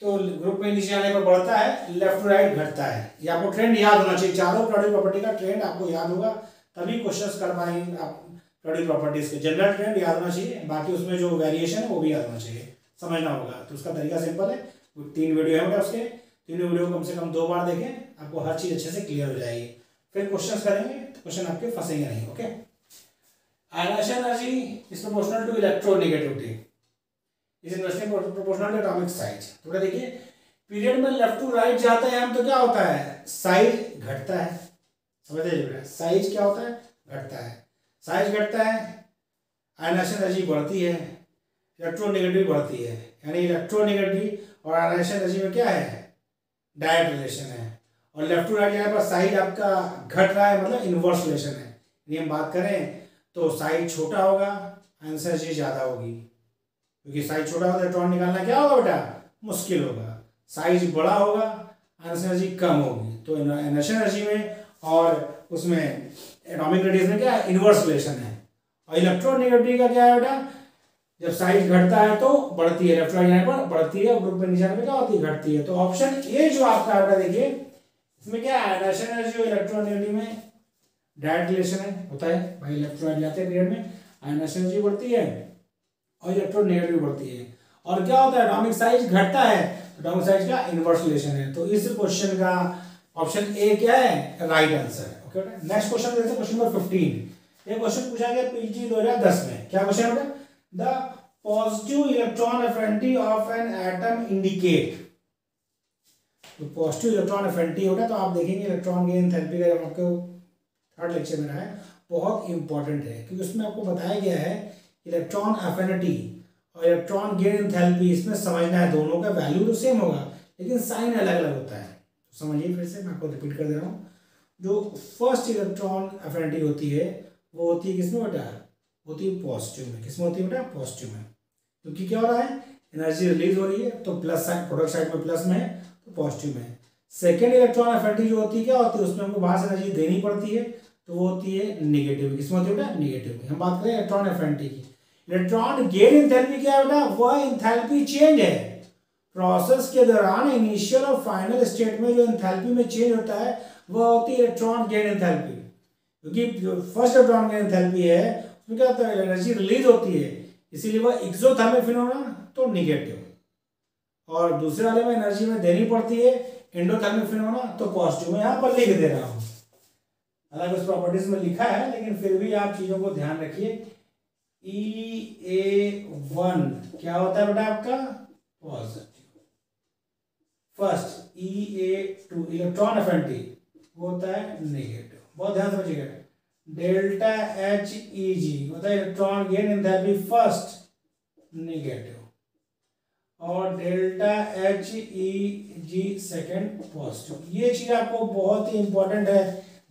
तो ग्रुप में नीचे आने पर बढ़ता है, लेफ्ट टू राइट घटता है। ये आपको ट्रेंड याद होना चाहिए, चारों प्रोडक्ट प्रॉपर्टी का ट्रेंड आपको याद होगा तभी क्वेश्चंस कर पाएंगे आप। प्रोडक्ट प्रॉपर्टीज के जनरल ट्रेंड याद होना चाहिए, बाकी उसमें जो वेरिएशन है वो भी याद होना चाहिए, समझना होगा। तो उसका तरीका सिंपल है, 3 वीडियो है बेटा, उसके 3 वीडियो कम से कम 2 बार देखें, आपको हर चीज अच्छे से क्लियर हो जाएगी। फिर क्वेश्चन करेंगे तो क्वेश्चन आपके फंसेंगे नहीं। Okay, ionization energy is proportional to electronegativity is inversely proportional to atomic size. थोड़ा देखिए, पीरियड में लेफ्ट टू राइट जाते हैं हम तो क्या होता है, साइज घटता है। समझ लीजिए, साइज क्या होता है, घटता है। साइज घटता है, आयनाइजेशन एनर्जी बढ़ती है, इलेक्ट्रोनेगेटिविटी बढ़ती है। यानी इलेक्ट्रोनेगेटिविटी और आयनाइजेशन एनर्जी में क्या है, डायरेक्ट रिलेशन है। और लेफ्ट टू राइट जाने पर साइज आपका घट रहा है, मतलब इनवर्स रिलेशन है। यदि हम बात करें तो साइज छोटा होगा, आयनाइजेशन एनर्जी ज़्यादा होगी, क्योंकि साइज छोटा होगा तो इलेक्ट्रॉन निकालना क्या होगा बेटा, मुश्किल होगा। साइज बड़ा होगा, आयनाइजेशन एनर्जी कम होगी। तो आयनाइजेशन एनर्जी में और उसमें एटॉमिक रेडियस में क्या है, इनवर्स रिलेशन है। और इलेक्ट्रोनेगेटिविटी का क्या है बेटा, जब साइज घटता है तो बढ़ती है, लेफ्ट राइट जाने पर बढ़ती है, ग्रुप में नीचे आने पर क्या होती है, घटती है। तो ऑप्शन ए जो आपका है बेटा, देखिए इसमें क्या है, आयनाइजेशन एनर्जी और इलेक्ट्रोनेगेटिविटी में डायरेक्ट रिलेशन है, होता है भाई। इलेक्ट्रॉन जाते हैं पीरियड में, आयनाइजेशन एनर्जी बढ़ती है और इलेक्ट्रोनेगेटिविटी बढ़ती है। और क्या होता है, एटॉमिक साइज घटता है, एटॉमिक साइज का इनवर्स रिलेशन है। तो इस क्वेश्चन का ऑप्शन ए क्या है, राइट आंसर है। ओके बेटा, नेक्स्ट क्वेश्चन देखते हैं, क्वेश्चन नंबर 15। ये क्वेश्चन पूछा गया पीजी 2010 में। क्या क्वेश्चन है बेटा, the positive electron affinity of an atom indicate. तो पॉजिटिव इलेक्ट्रॉन एफिनिटी होगा, तो आप देखेंगे इलेक्ट्रॉन गेन एंथैल्पी का आपको थर्ड लेक्चर में रहा है, बहुत इंपॉर्टेंट है, क्योंकि उसमें आपको बताया गया है इलेक्ट्रॉन एफिनिटी और इलेक्ट्रॉन गेन एंथैल्पी, इसमें समझना है दोनों का वैल्यू तो सेम होगा लेकिन साइन अलग अलग होता है। तो समझिए, फिर से मैं आपको रिपीट कर दे रहा हूँ। जो फर्स्ट इलेक्ट्रॉन एफिनिटी होती है वो होती है किसमें बेटा, होती है पॉजिटिव में। किसमें होती है बेटा, पॉजिटिव में, क्योंकि क्या हो रहा है, एनर्जी रिलीज हो रही है, तो प्लस साइड, प्रोडक्ट साइड में प्लस में है तो पॉजिटिव में। सेकेंड इलेक्ट्रॉन एफिनिटी जो होती है क्या होती है, उसमें हमको बाहर से एनर्जी देनी पड़ती है, तो वो होती है निगेटिव। किसमें होती है बेटा, निगेटिव में। हम बात करें इलेक्ट्रॉन एफिनिटी की। इलेक्ट्रॉन गेन एंथैल्पी क्या है बेटा, वह एंथैल्पी चेंज है प्रोसेस के दौरान। इनिशियल और फाइनल स्टेट में जो एंथैल्पी में चेंज होता है वह होती है इलेक्ट्रॉन गेन एंथैल्पी। क्योंकि जो फर्स्ट इलेक्ट्रॉन गेन एंथैल्पी है उसमें क्या होता है, एनर्जी रिलीज होती है, इसीलिए वह एक्सोथर्मिक फिनोमेना, तो निगेटिव। और दूसरे वाले में एनर्जी में देनी पड़ती है, एंडोथर्मिक फिनोमेना, तो पॉजिटिव में यहाँ पर लिख दे रहा हूँ। हालांकि उस प्रॉपर्टीज में लिखा है, लेकिन फिर भी आप चीजों को ध्यान रखिए। EA1 क्या होता है बेटा आपका, positive. First EA2 electron affinity वो होता है नेगेटिव। बहुत ध्यान समझिएगा। डेल्टा HEG होता है electron gain enthalpy first, negative. और डेल्टा HEG सेकेंड, पॉजिटिव। ये चीज आपको बहुत ही इंपॉर्टेंट है,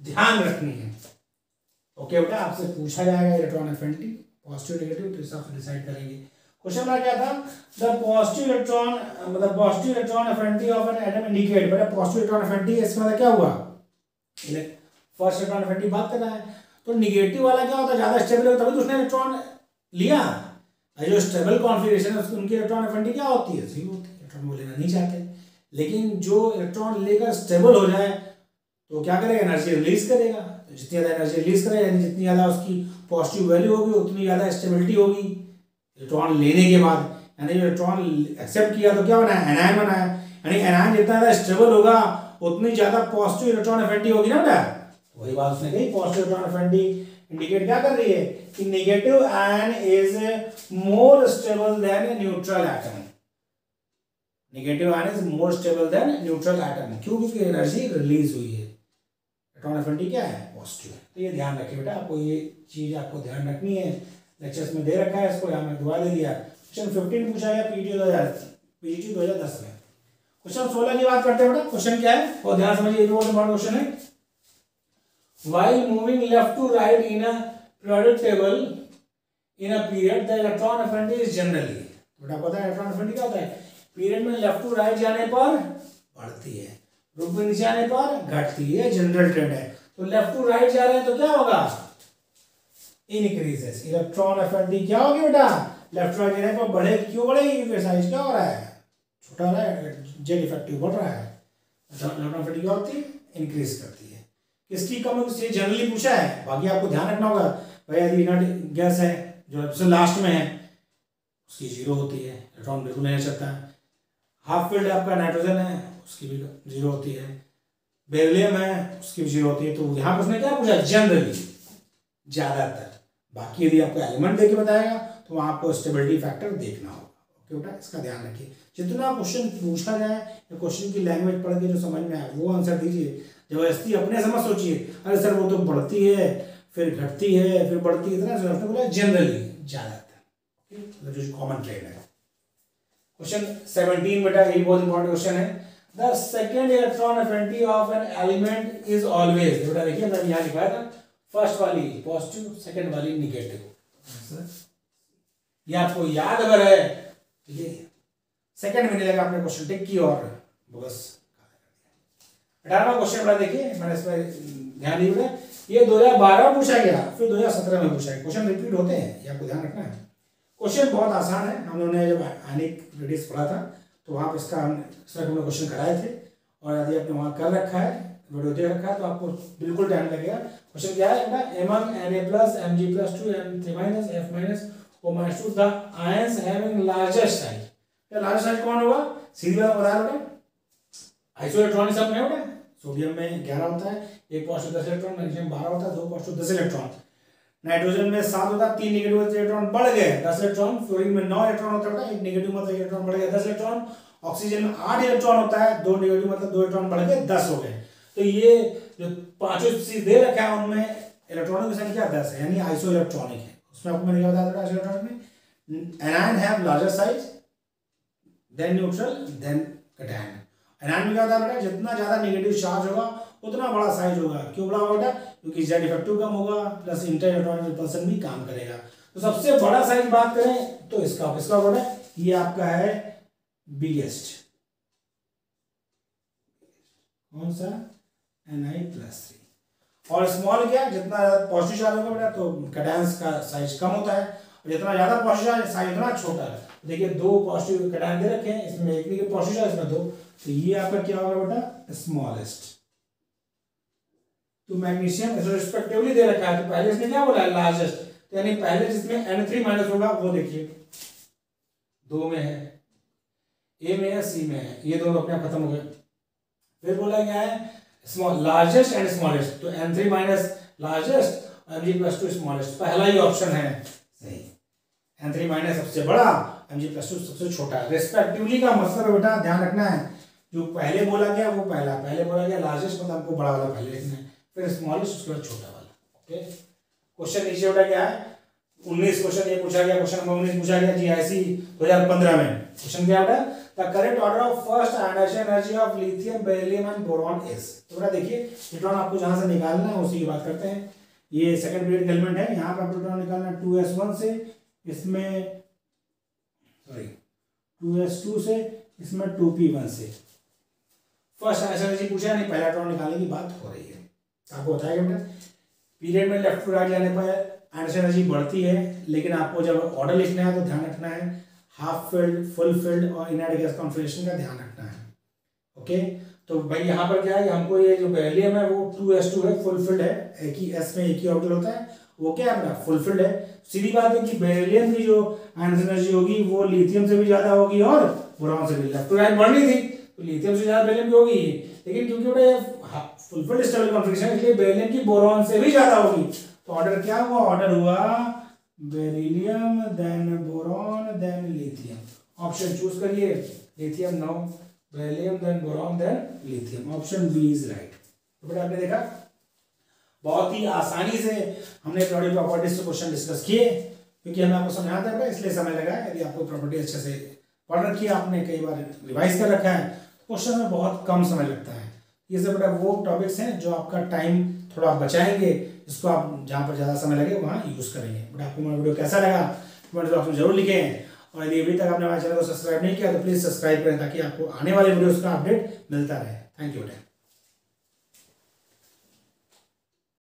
ध्यान रखनी है। ओके बेटा, आपसे पूछा जाएगा इलेक्ट्रॉन एफिनिटी पॉजिटिव नेगेटिव, तो इस हिसाब से डिसाइड करेंगे। क्वेश्चन नंबर क्या था, द पॉजिटिव इलेक्ट्रॉन, मतलब positive electron affinity of an atom indicate. बेटा पॉजिटिव इलेक्ट्रॉन एफिनिटी, इसका मतलब क्या हुआ, फर्स्ट इलेक्ट्रॉन एफिनिटी बात कर रहा है, तो निगेटिव वाला क्या होता है, ज्यादा स्टेबल होता है, तभी तो उसने इलेक्ट्रॉन लिया। जो स्टेबल कॉन्फिगरेशन है उनकी इलेक्ट्रॉन एफिनिटी क्या होती है, जीरो होती है, इलेक्ट्रॉन वो लेना नहीं चाहते। लेकिन जो इलेक्ट्रॉन लेकर स्टेबल हो जाए तो क्या करेगा, एनर्जी रिलीज करेगा। तो जितनी ज़्यादा एनर्जी रिलीज करेगा यानी जितनी ज़्यादा उसकी पॉजिटिव वैल्यू होगी उतनी ज़्यादा स्टेबिलिटी होगी इलेक्ट्रॉन लेने के बाद। यानी इलेक्ट्रॉन एक्सेप्ट किया तो क्या बनाया, एनायन बनाया। यानी एनायन जितना ज़्यादा स्टेबल होगा उतनी ज़्यादा पॉजिटिव इलेक्ट्रॉन एफिनिटी होगी ना बेटा। वही बात उसने कही, पॉजिटिव इलेक्ट्रॉन एफिनिटी इंडिकेट क्या कर रही है कि negative ion is more stable then neutral atom. Negative ion is more stable then neutral atom. क्यों? क्योंकि एनर्जी रिलीज हुई है, इलेक्ट्रॉन एफिनिटी क्या है, पॉजिटिव है। तो ये ध्यान रखिए बेटा, आपको ये चीज आपको ध्यान रखनी है। लेक्चर्स में दे रखा है, इसको यहाँ में दुआ दे दिया। क्वेश्चन 15 पूछा गया पीजीटी 2010 में। क्वेश्चन 16 की बात करते हैं बेटा। क्वेश्चन क्या है और ध्यान समझिए, बहुत इंपॉर्टेंट क्वेश्चन है। While moving left to right in a periodic table in a period, the electron affinity is generally, बेटा पता है इलेक्ट्रॉन एफिनिटी क्या होता है, पीरियड में लेफ्ट टू राइट जाने पर बढ़ती है, ग्रुप में नीचे आने पर घटती है, जनरल ट्रेंड है। तो लेफ्ट टू राइट जा रहे हैं तो क्या होगा, इनक्रीजेस। इलेक्ट्रॉन एफिनिटी क्या होगी बेटा, लेफ्ट टू राइट जाने पर बढ़ेगी। क्यों बढ़ेगी? क्योंकि साइज क्या हो रहा है, छोटा हो रहा है, जेड इफेक्टिव बढ़ रहा है। इलेक्ट्रॉन एफिनिटी क्या होती है, इंक्रीज करती है। किसकी कम है, जनरली पूछा है। बाकी आपको ध्यान रखना होगा भाई, यदि इनर्ट गैस है जो सबसे लास्ट में है उसकी जीरो होती है, इलेक्ट्रॉन बिल्कुल नहीं चलता है। हाफ फील्ड आपका नाइट्रोजन है उसकी भी जीरो होती है, बेरिलियम है उसकी भी जीरो होती है। तो यहाँ पर उसने क्या पूछा, जनरली, ज्यादातर। बाकी यदि आपको एलिमेंट देके बताएगा तो वहाँ आपको स्टेबिलिटी फैक्टर देखना होगा। ओके बेटा, इसका ध्यान रखिए। जितना क्वेश्चन पूछा जाए या क्वेश्चन की लैंग्वेज पढ़ के जो समझ में आए वो आंसर दीजिए। जबरदस्ती अपने समझ सोचिए, अरे सर वो तो बढ़ती है फिर घटती है फिर बढ़ती है, इतना बोला जनरली, ज्यादातर। ओके, जो कॉमन ट्रेंड है। क्वेश्चन 17 बेटा, यही बहुत इंपॉर्टेंट क्वेश्चन है। The second electron affinity of an element is always, बेटा देखिए मैंने यहाँ लिखा था, फर्स्ट वाली पॉजिटिव, सेकेंड वाली निगेटिव। ये आपको याद अगर है, ठीक है, सेकेंड में लगा आपने क्वेश्चन टिक की और बस 18वां क्वेश्चन बड़ा देखिए, मैंने इस पर ध्यान दिया। ये 2012 पूछा गया, फिर 2017 में पूछा गया। क्वेश्चन रिपीट होते हैं, ये आपको ध्यान रखना है। क्वेश्चन बहुत आसान है, हम लोगों ने जब आयनिक रेडियस पढ़ा था तो वहाँ पर इसका हमने क्वेश्चन कराए थे, और यदि आपने वहाँ कर रखा है, वीडियो दे रखा है, तो आपको बिल्कुल टाइम लगेगा। क्वेश्चन क्या है बेटा, among Na+, Mg+2 M3- F- O-2 the ions having largest size. Largest size कौन होगा, सीधी बात बता रहा बेटा, आइसोइलेक्ट्रॉनिक सब में बेटा। सोडियम में 11 होता है, एक पॉजिटिव 10 इलेक्ट्रॉन, मैग्नीशियम 12 होता है, दो पॉजिटिव 10 इलेक्ट्रॉन, नाइट्रोजन में 7 होता है, 3 नेगेटिव इलेक्ट्रॉन बढ़ गए 10 इलेक्ट्रॉन, फ्लोरीन में 9 इलेक्ट्रॉन होता है, एक नेगेटिव मतलब इलेक्ट्रॉन बढ़ गया 10 इलेक्ट्रॉन, ऑक्सीजन में 8 इलेक्ट्रॉन होता है, 2 नेगेटिव मतलब 2 इलेक्ट्रॉन बढ़ गए 10 हो गए। तो ये जो पांचों चीज दे रखा है उनमें इलेक्ट्रॉनों की संख्या 10 है, यानी आइसो इलेक्ट्रॉनिक है। उसमें आपको मैंने क्या बताया था, आइसो इलेक्ट्रॉनिक में anion have larger size than neutral than cation. Anion में क्या होता है बेटा, जितना ज्यादा नेगेटिव चार्ज होगा उतना बड़ा साइज होगा। क्यों बड़ा होगा बेटा, क्योंकि जेड इफेक्टिव कम होगा, प्लस इंटर इलेक्ट्रॉनिक रिपल्सन भी काम करेगा। तो सबसे बड़ा साइज बात करें तो इसका बेटा ये आपका है बिगेस्ट, कौन सा, Na+3। और स्मॉल क्या, जितना पॉजिटिव चार्ज होगा बेटा तो कैटायंस का साइज कम होता है, और जितना ज्यादा पॉजिटिव चार्ज साइज उतना छोटा है। देखिए 2 पॉजिटिव कैटायन दे रखे हैं, इसमें एक भी पॉजिटिव चार्ज, इसमें 2, तो ये आपका क्या होगा बेटा, स्मॉलेस्ट। तो मैग्नीशियम इसमें रिस्पेक्टिवली दे रखा है, तो पहले इसने क्या बोला है, लार्जेस्ट, तो यानी पहले जिसमें Na3- होगा वो देखिए 2 में है, ए में है, सी में है, ये दोनों अपने आप खत्म हो गए। फिर बोला गया है स्मॉल, लार्जेस्ट एंड स्मॉलेस्ट, तो N3- लार्जेस्ट, Mg+2 स्मॉलेस्ट, पहला ही ऑप्शन है सही। N3- सबसे बड़ा, Mg+2 सबसे छोटा। रिस्पेक्टिवली का मतलब बेटा ध्यान रखना है, जो पहले बोला गया वो पहले बोला गया लार्जेस्ट, मतलब हमको बड़ा वाला पहले लिखना है, फिर स्मॉलेस्ट उसके बाद छोटा वाला। ओके, क्वेश्चन नीचे बेटा क्या है, 19 क्वेश्चन ये पूछा गया, क्वेश्चन नंबर 19 पूछा गया GIC 2015 में। क्वेश्चन क्या बेटा, the correct order of first ionization energy of lithium, beryllium and boron is. तो बेटा देखिए इलेक्ट्रॉन आपको जहां से निकालना है उसी की बात करते हैं। ये सेकंड पीरियड एलिमेंट है, यहाँ पर आपको इलेक्ट्रॉन निकालना है 2s1 से, इसमें सॉरी 2s2 से, इसमें 2p1 से। फर्स्ट आयोनाइजेशन एनर्जी पूछा नहीं, पहला इलेक्ट्रॉन निकालने की बात हो रही है। आपको बताया बेटा पीरियड में लेफ्ट टू राइट जाने पर आयोनाइजेशन एनर्जी बढ़ती है, लेकिन आपको जब ऑर्डर लिखना है तो ध्यान रखना है हाफ फील्ड, फुल फील्ड और इनर्ट गैस कॉन्फिगरेशन का ध्यान रखना है। ओके, तो भाई यहाँ पर क्या है, हमको ये जो बेरिलियम है वो 2s2 है, फुलफिल्ड है, एक ही s में एक ही ऑर्बिटल होता है, वो क्या है अपना फुलफिल्ड है। सीधी बात है कि बेरिलियम की जो एनर्जी होगी वो लिथियम से भी ज्यादा होगी और बोरॉन से भी, लेफ्ट टू राइट बढ़ रही थी तो लिथियम से ज्यादा बेरिलियम की होगी, लेकिन क्योंकि बड़ा फुलफिल्ड स्टेबल कॉन्फ़िगरेशन है इसलिए बेरिलियम की बोरॉन से भी ज्यादा होगी। तो ऑर्डर क्या हुआ, ऑर्डर हुआ beryllium then boron then lithium. Option choose करिए, lithium no, beryllium then boron then lithium, option B is right. तो बेटा आपने देखा बहुत ही आसानी से हमने पीरियोडिक प्रॉपर्टीज से क्वेश्चन डिस्कस किए, क्योंकि हमें आपको समझाना था इसलिए समय लगा। यदि आपको प्रॉपर्टी अच्छे से पढ़ रखी है, आपने कई बार रिवाइज कर रखा है, तो क्वेश्चन में बहुत कम समय लगता है। ये सब बेटा वो टॉपिक्स हैं जो आपका टाइम थोड़ा बचाएंगे, इसको आप जहाँ पर ज़्यादा समय लगे वहाँ यूज़ करेंगे। बट आपको मेरा वीडियो कैसा लगा कमेंट बॉक्स में जरूर लिखें, और यदि अभी तक आपने हमारे चैनल को सब्सक्राइब नहीं किया तो प्लीज़ सब्सक्राइब करें ताकि आपको आने वाले वीडियोज़ का अपडेट मिलता रहे। थैंक यू बेटा।